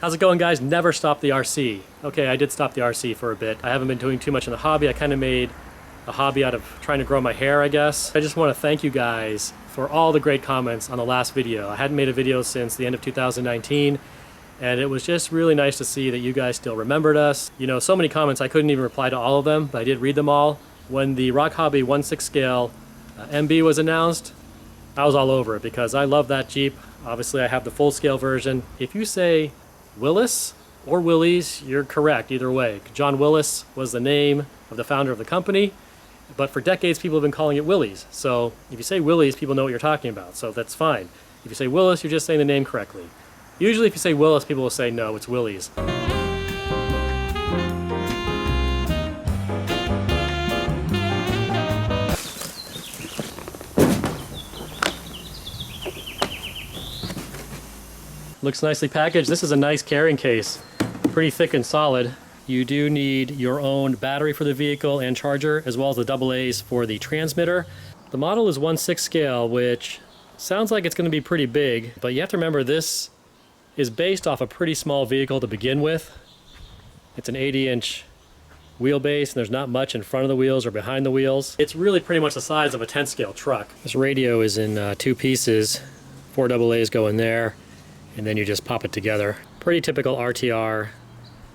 How's it going, guys? Never stop the RC. Okay, I did stop the RC for a bit. I haven't been doing too much in the hobby. I kind of made a hobby out of trying to grow my hair, I guess. I just want to thank you guys for all the great comments on the last video. I hadn't made a video since the end of 2019, and it was just really nice to see that you guys still remembered us. You know, so many comments, I couldn't even reply to all of them, but I did read them all. When the RocHobby 1/6 scale MB was announced, I was all over it because I love that Jeep. Obviously, I have the full scale version. If you say Willys or Willys, you're correct either way. John Willys was the name of the founder of the company, but for decades people have been calling it Willys. So if you say Willys, people know what you're talking about, so that's fine. If you say Willys, you're just saying the name correctly. Usually if you say Willys, people will say no, it's Willys. Looks nicely packaged. This is a nice carrying case, pretty thick and solid. You do need your own battery for the vehicle and charger, as well as the AA's for the transmitter. The model is 1/6 scale, which sounds like it's going to be pretty big, but you have to remember this is based off a pretty small vehicle to begin with. It's an 80-inch wheelbase, and there's not much in front of the wheels or behind the wheels. It's really pretty much the size of a 10 scale truck. This radio is in two pieces. 4 AA's go in there, and then you just pop it together. Pretty typical RTR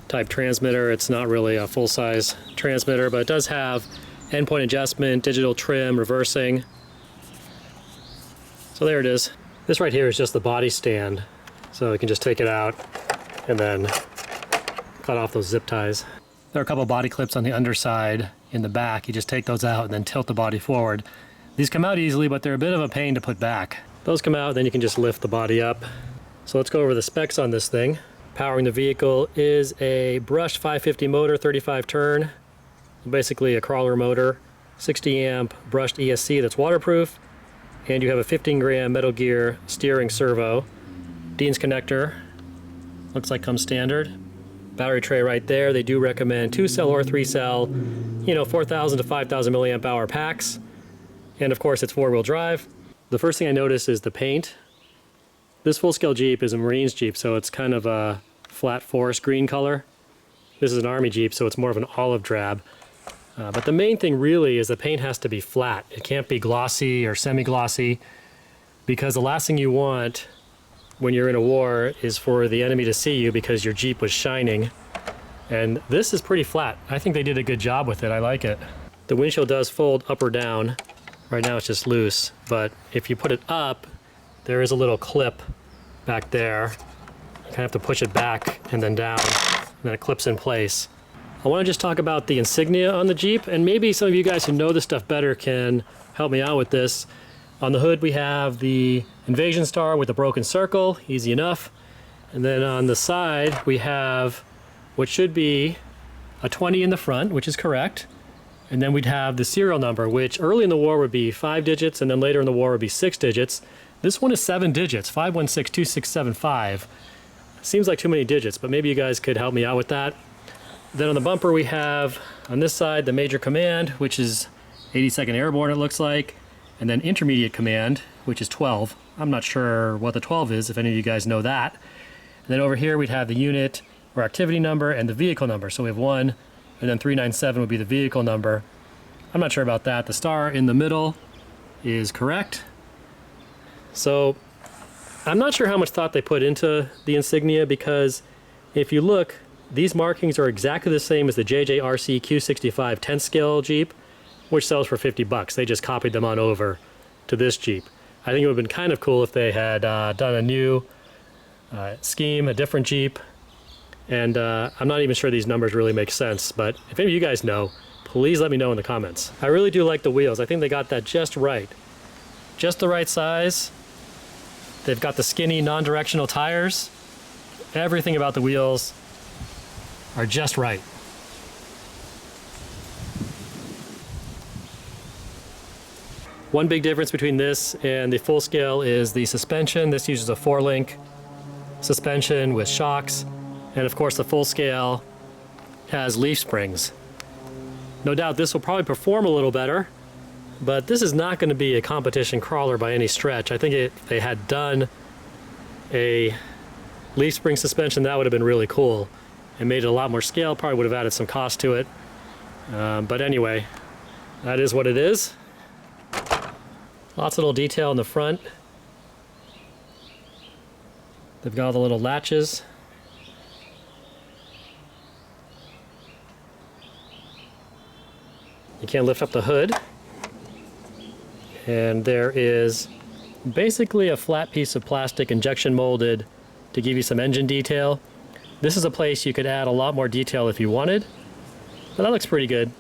type transmitter. It's not really a full-size transmitter, but it does have endpoint adjustment, digital trim, reversing. So there it is. This right here is just the body stand. So you can just take it out and then cut off those zip ties. There are a couple body clips on the underside in the back. You just take those out and then tilt the body forward. These come out easily, but they're a bit of a pain to put back. Those come out, then you can just lift the body up. So let's go over the specs on this thing. Powering the vehicle is a brushed 550 motor, 35 turn, basically a crawler motor, 60 amp brushed ESC that's waterproof, and you have a 15 gram Metal Gear steering servo. Dean's connector, looks like comes standard. Battery tray right there. They do recommend 2-cell or 3-cell, 4,000 to 5,000 milliamp hour packs. And of course it's 4-wheel drive. The first thing I notice is the paint. This full-scale Jeep is a Marine's Jeep, so it's kind of a flat forest green color. This is an Army Jeep, so it's more of an olive drab. But the main thing really is the paint has to be flat. It can't be glossy or semi-glossy, because the last thing you want when you're in a war is for the enemy to see you because your Jeep was shining. And this is pretty flat. I think they did a good job with it. I like it. The windshield does fold up or down. Right now it's just loose, but if you put it up, there is a little clip back there. You kind of have to push it back and then down, and then it clips in place. I want to just talk about the Insignia on the Jeep, and maybe some of you guys who know this stuff better can help me out with this. On the hood we have the Invasion Star with a broken circle, easy enough. And then on the side we have what should be a 20 in the front, which is correct. And then we'd have the serial number, which early in the war would be 5 digits, and then later in the war would be 6 digits. This one is 7 digits, 5162675. Seems like too many digits, but maybe you guys could help me out with that. Then on the bumper we have, on this side, the Major Command, which is 82nd Airborne it looks like, and then Intermediate Command, which is 12. I'm not sure what the 12 is, if any of you guys know that. And then over here we'd have the unit or activity number and the vehicle number. So we have 1, and then 397 would be the vehicle number. I'm not sure about that. The star in the middle is correct. So I'm not sure how much thought they put into the Insignia, because if you look, these markings are exactly the same as the JJRC Q65 10 scale Jeep, which sells for 50 bucks. They just copied them on over to this Jeep. I think it would have been kind of cool if they had done a new scheme, a different Jeep. And I'm not even sure these numbers really make sense, but if any of you guys know, please let me know in the comments. I really do like the wheels. I think they got that just right. Just the right size. They've got the skinny, non-directional tires. Everything about the wheels are just right. One big difference between this and the full scale is the suspension. This uses a 4-link suspension with shocks. And of course the full scale has leaf springs. No doubt this will probably perform a little better, but this is not going to be a competition crawler by any stretch. I think if they had done a leaf spring suspension, that would have been really cool and made it a lot more scale. Probably would have added some cost to it. But anyway, that is what it is. Lots of little detail in the front. They've got all the little latches. You can't lift up the hood. And there is basically a flat piece of plastic injection molded to give you some engine detail. This is a place you could add a lot more detail if you wanted, but that looks pretty good.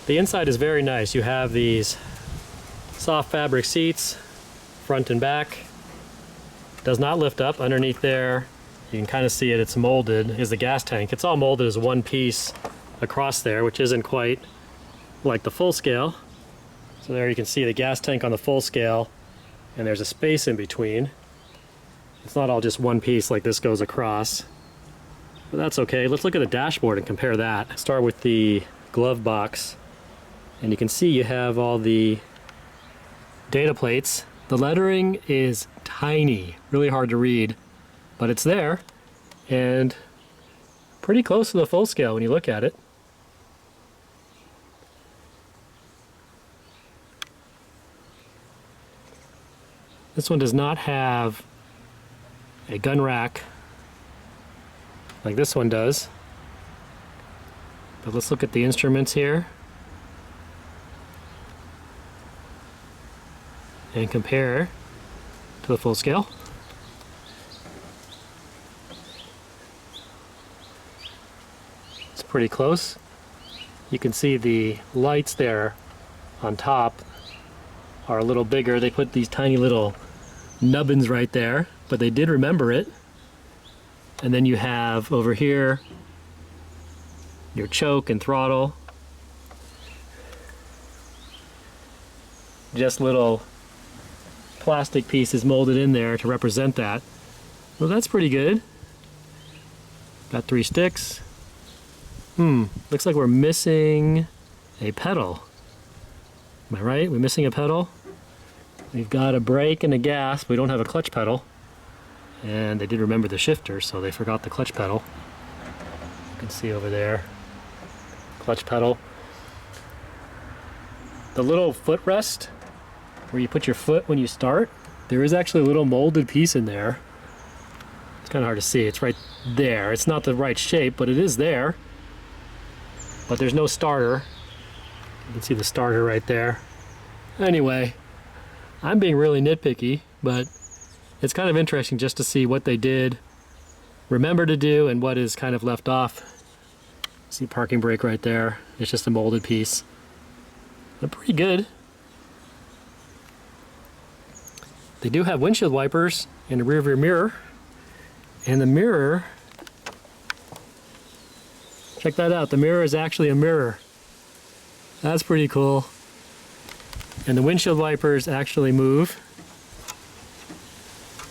The inside is very nice. You have these soft fabric seats, front and back. Does not lift up. Underneath there, you can kind of see it, it's molded, is the gas tank. It's all molded as one piece across there, which isn't quite like the full scale. So there you can see the gas tank on the full scale, and there's a space in between. It's not all just one piece like this goes across, but that's okay. Let's look at the dashboard and compare that. Start with the glove box, and you can see you have all the data plates. The lettering is tiny, really hard to read, but it's there and pretty close to the full scale when you look at it. This one does not have a gun rack like this one does, but let's look at the instruments here and compare to the full scale. It's pretty close. You can see the lights there on top are a little bigger. They put these tiny little nubbins right there, but they did remember it. And then you have over here your choke and throttle. Just little plastic pieces molded in there to represent that. Well, that's pretty good. Got 3 sticks. Looks like we're missing a pedal. Am I right? We're missing a pedal. We've got a brake and a gas. We don't have a clutch pedal. And they did remember the shifter, so they forgot the clutch pedal. You can see over there, clutch pedal. The little footrest, where you put your foot when you start, there is actually a little molded piece in there. It's kind of hard to see. It's right there. It's not the right shape, but it is there. But there's no starter. You can see the starter right there. Anyway, I'm being really nitpicky, but it's kind of interesting just to see what they did remember to do and what is kind of left off. See parking brake right there. It's just a molded piece. But pretty good. They do have windshield wipers in the rear view mirror. And the mirror, check that out. The mirror is actually a mirror. That's pretty cool. And the windshield wipers actually move,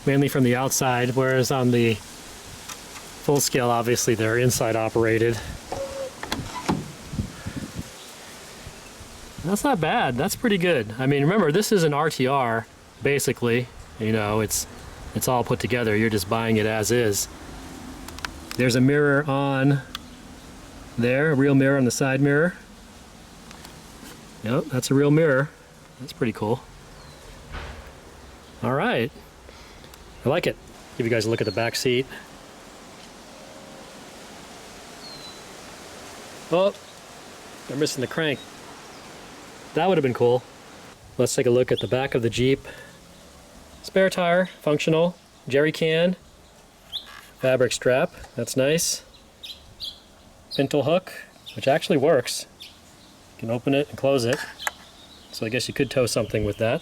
mainly from the outside, whereas on the full scale, obviously they're inside operated. That's not bad. That's pretty good. I mean, remember, this is an RTR, basically. You know, it's all put together. You're just buying it as is. There's a mirror on there, a real mirror on the side mirror. Yep, that's a real mirror. That's pretty cool. All right. I like it. Give you guys a look at the back seat. Oh, they're missing the crank. That would have been cool. Let's take a look at the back of the Jeep. Spare tire, functional. Jerry can. Fabric strap, that's nice. Pintle hook, which actually works. You can open it and close it. So I guess you could tow something with that.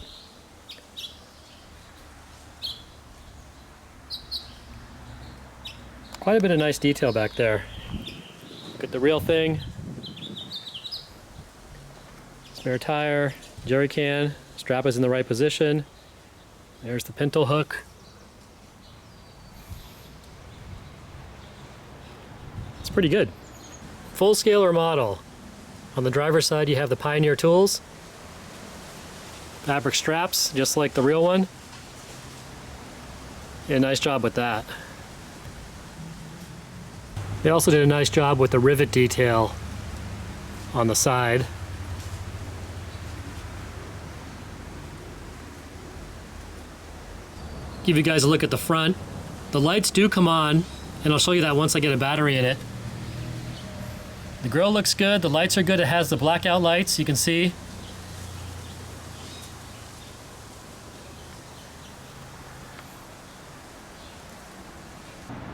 Quite a bit of nice detail back there. Look at the real thing. Spare tire, jerry can, strap is in the right position. There's the pintle hook. It's pretty good. Full scale or model. On the driver's side, you have the Pioneer tools. Fabric straps, just like the real one. Yeah, nice job with that. They also did a nice job with the rivet detail on the side. Give you guys a look at the front. The lights do come on, and I'll show you that once I get a battery in it. The grill looks good, the lights are good, it has the blackout lights, you can see.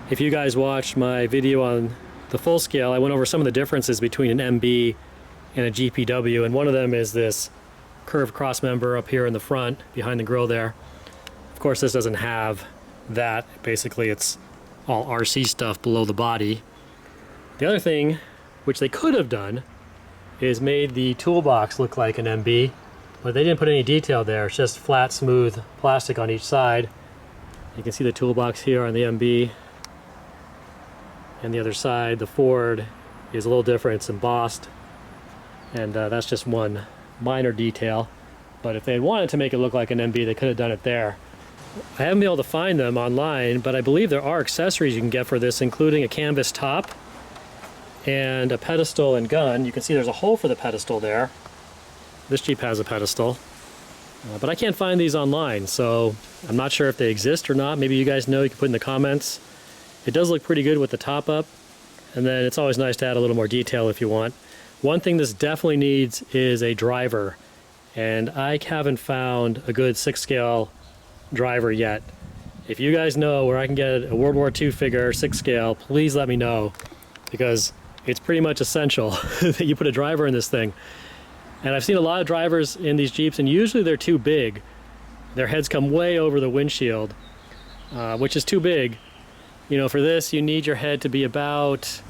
If you guys watched my video on the full scale, I went over some of the differences between an MB and a GPW, and one of them is this curved cross member up here in the front, behind the grill there. Of course, this doesn't have that. Basically, it's all RC stuff below the body. The other thing, which they could have done, is made the toolbox look like an MB, but they didn't put any detail there. It's just flat, smooth plastic on each side. You can see the toolbox here on the MB. And the other side, the Ford, is a little different. It's embossed. And that's just one minor detail. But if they had wanted to make it look like an MB, they could have done it there. I haven't been able to find them online, but I believe there are accessories you can get for this, including a canvas top and a pedestal and gun. You can see there's a hole for the pedestal there. This Jeep has a pedestal. But I can't find these online, so I'm not sure if they exist or not. Maybe you guys know, you can put in the comments. It does look pretty good with the top up, and then it's always nice to add a little more detail if you want. One thing this definitely needs is a driver, and I haven't found a good 6-scale driver yet. If you guys know where I can get a World War II figure 6-scale, please let me know, because it's pretty much essential that you put a driver in this thing. And I've seen a lot of drivers in these Jeeps, and usually they're too big. Their heads come way over the windshield, which is too big. You know, for this, you need your head to be about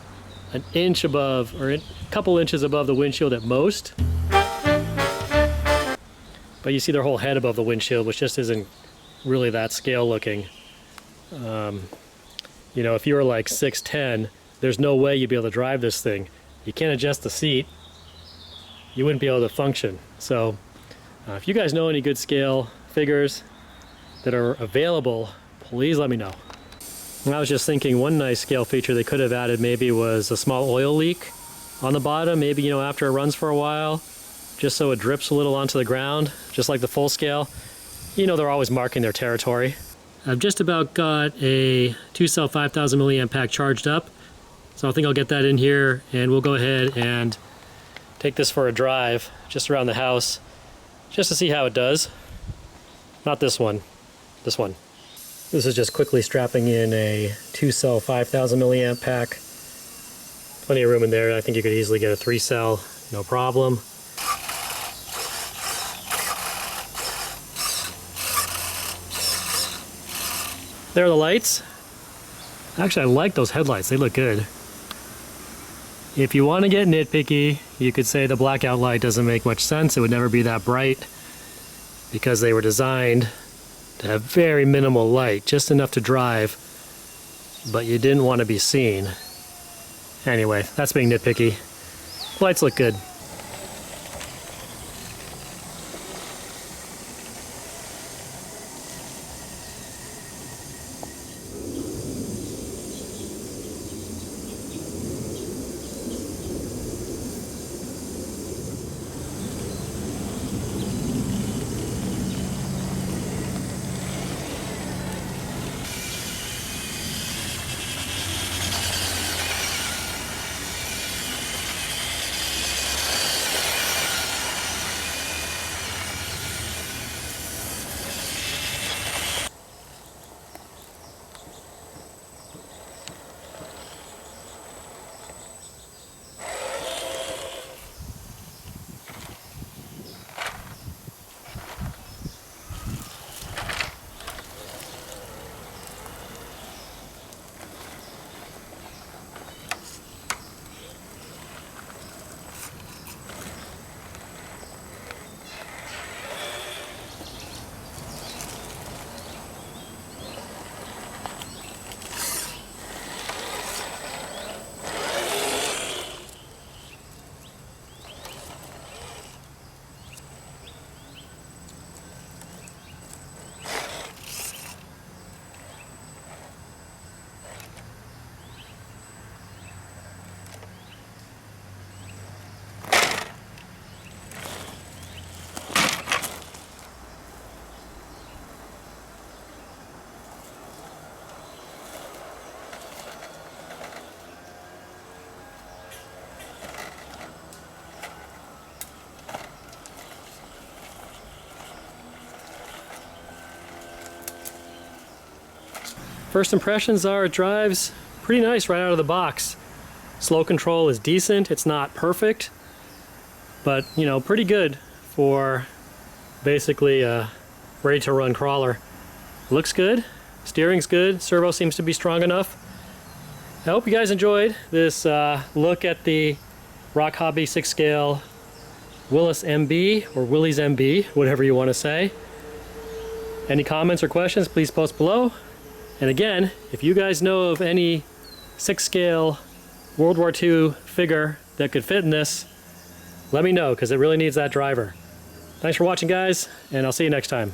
an inch above, or a couple inches above the windshield at most. But you see their whole head above the windshield, which just isn't really that scale looking. You know, if you were like 6'10", there's no way you'd be able to drive this thing. You can't adjust the seat. You wouldn't be able to function. So if you guys know any good scale figures that are available, please let me know. And I was just thinking one nice scale feature they could have added maybe was a small oil leak on the bottom, maybe, you know, after it runs for a while, just so it drips a little onto the ground, just like the full scale. You know, they're always marking their territory. I've just about got a 2-cell 5,000 milliamp pack charged up, so I think I'll get that in here, and we'll go ahead and take this for a drive just around the house, just to see how it does. Not this one, this one. This is just quickly strapping in a 2-cell 5,000 milliamp pack. Plenty of room in there. I think you could easily get a 3-cell, no problem. There are the lights. Actually, I like those headlights. They look good. If you want to get nitpicky, you could say the blackout light doesn't make much sense. It would never be that bright because they were designed to have very minimal light, just enough to drive, but you didn't want to be seen. Anyway, that's being nitpicky. Lights look good. First impressions are it drives pretty nice right out of the box. Slow control is decent. It's not perfect, but you know, pretty good for basically a ready to run crawler. Looks good, steering's good, servo seems to be strong enough. I hope you guys enjoyed this look at the RocHobby 6 scale Willys MB or Willys MB, whatever you want to say. Any comments or questions, please post below. And again, if you guys know of any 6 scale World War II figure that could fit in this, let me know, because it really needs that driver. Thanks for watching, guys, and I'll see you next time.